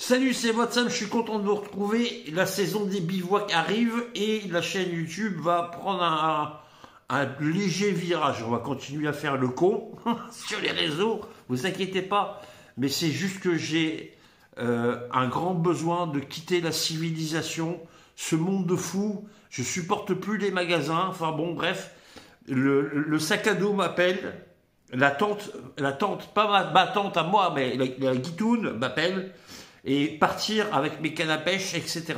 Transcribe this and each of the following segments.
Salut, c'est votre Sam, je suis content de vous retrouver. La saison des bivouacs arrive et la chaîne YouTube va prendre un léger virage. On va continuer à faire le con sur les réseaux, vous inquiétez pas. Mais c'est juste que j'ai un grand besoin de quitter la civilisation, ce monde de fous. Je supporte plus les magasins, enfin bon, bref. Le sac à dos m'appelle. La tante, pas ma tante à moi, mais la guitoune m'appelle. Et partir avec mes cannes à pêche, etc.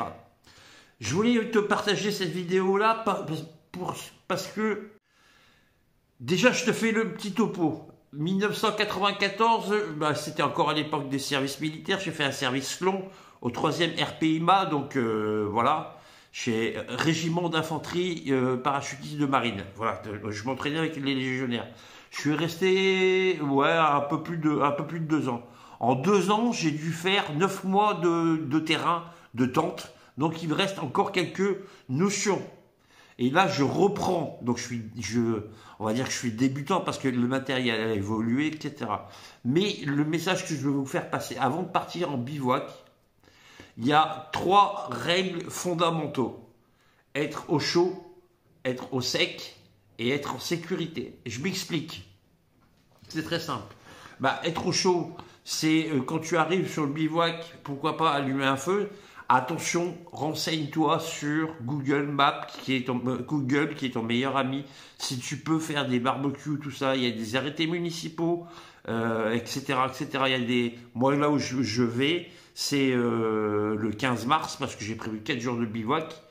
Je voulais te partager cette vidéo-là parce que, déjà, je te fais le petit topo. 1994, c'était encore à l'époque des services militaires, j'ai fait un service long au 3e RPIMA, donc voilà, chez Régiment d'infanterie parachutiste de marine. Voilà, je m'entraînais avec les légionnaires. Je suis resté un peu plus de 2 ans. En 2 ans, j'ai dû faire 9 mois de terrain, de tente. Donc, il me reste encore quelques notions. Et là, je reprends. Donc, on va dire que je suis débutant parce que le matériel a évolué, etc. Mais le message que je veux vous faire passer, avant de partir en bivouac, il y a 3 règles fondamentaux. Être au chaud, être au sec et être en sécurité. Je m'explique. C'est très simple. Être au chaud, c'est quand tu arrives sur le bivouac, pourquoi pas allumer un feu. Attention, renseigne-toi sur Google Maps, qui est ton meilleur ami. Si tu peux faire des barbecues, tout ça, il y a des arrêtés municipaux, etc., etc. Moi, là où je vais, c'est le 15 mars, parce que j'ai prévu 4 jours de bivouac.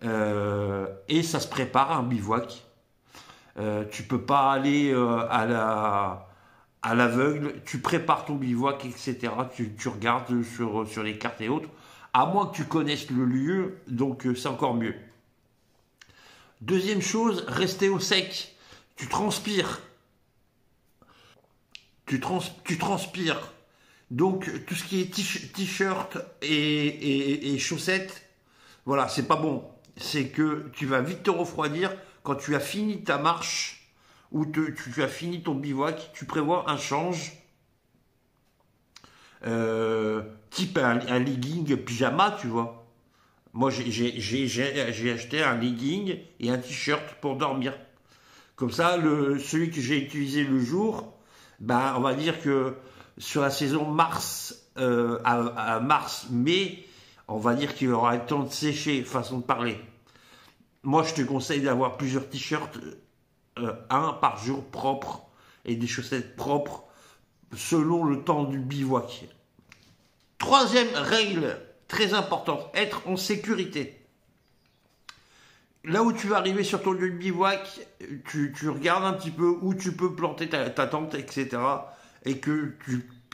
Et ça se prépare un bivouac. Tu peux pas aller à l'aveugle, tu prépares ton bivouac, etc. Tu regardes sur les cartes et autres, à moins que tu connaisses le lieu, donc c'est encore mieux. Deuxième chose, rester au sec. Tu transpires. Tu transpires. Donc tout ce qui est t-shirt et chaussettes, voilà, c'est pas bon. C'est que tu vas vite te refroidir quand tu as fini ta marche ou tu as fini ton bivouac, tu prévois un change type un legging pyjama, tu vois. Moi, j'ai acheté un legging et un t-shirt pour dormir. Comme ça, celui que j'ai utilisé le jour, on va dire que sur la saison mars à mars-mai, on va dire qu'il aura le temps de sécher, façon de parler. Moi, je te conseille d'avoir plusieurs t-shirts, un par jour propre et des chaussettes propres selon le temps du bivouac. Troisième règle très importante, être en sécurité. Là où tu vas arriver sur ton lieu de bivouac, tu regardes un petit peu où tu peux planter ta tente, etc. Et que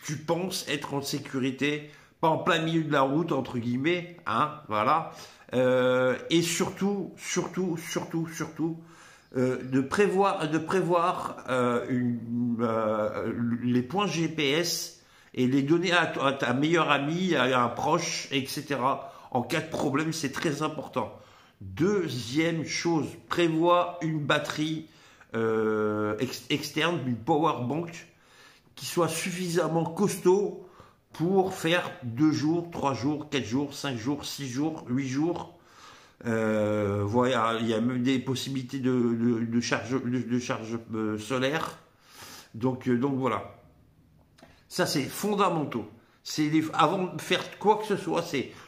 tu penses être en sécurité, pas en plein milieu de la route, entre guillemets, hein, voilà. Et surtout, de prévoir les points GPS et les donner à ta meilleure amie, à un proche, etc. En cas de problème, c'est très important. Deuxième chose, prévois une batterie externe, une power bank qui soit suffisamment costaud pour faire 2 jours, 3 jours, 4 jours, 5 jours, 6 jours, 8 jours. Voilà, il y a même des possibilités de charge solaire. Donc voilà. Ça, c'est fondamental. Avant de faire quoi que ce soit,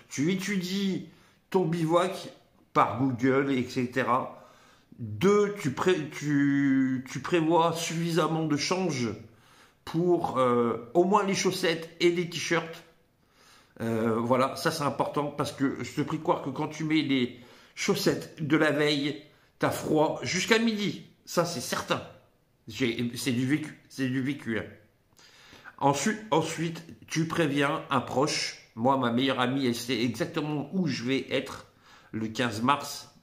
tu étudies ton bivouac par Google, etc. 2, tu prévois suffisamment de change pour au moins les chaussettes et les t-shirts. Voilà, ça c'est important parce que je te prie croire que quand tu mets les chaussettes de la veille, t'as froid jusqu'à midi. Ça c'est certain. C'est du vécu. Hein. Ensuite, tu préviens un proche. Moi, ma meilleure amie, elle sait exactement où je vais être le 15 mars.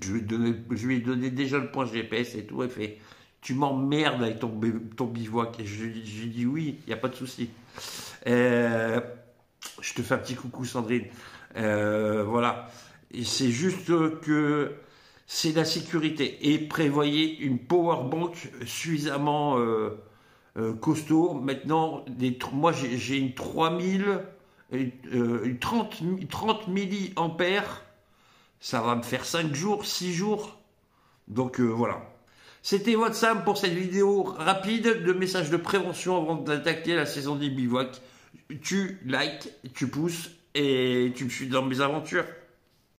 Je lui ai donné déjà le point GPS et tout. Elle fait, tu m'emmerdes avec ton bivouac. Et je lui dis oui, il n'y a pas de souci. Je te fais un petit coucou, Sandrine. Voilà. Et c'est juste que c'est la sécurité. Et prévoyez une power bank suffisamment costaud. Maintenant, moi j'ai une 3000 30 milliampères, ça va me faire 5 jours, 6 jours. Donc voilà. C'était votre Sam pour cette vidéo rapide de message de prévention avant d'attaquer la saison des bivouacs. Tu likes, tu pousses et tu me suis dans mes aventures.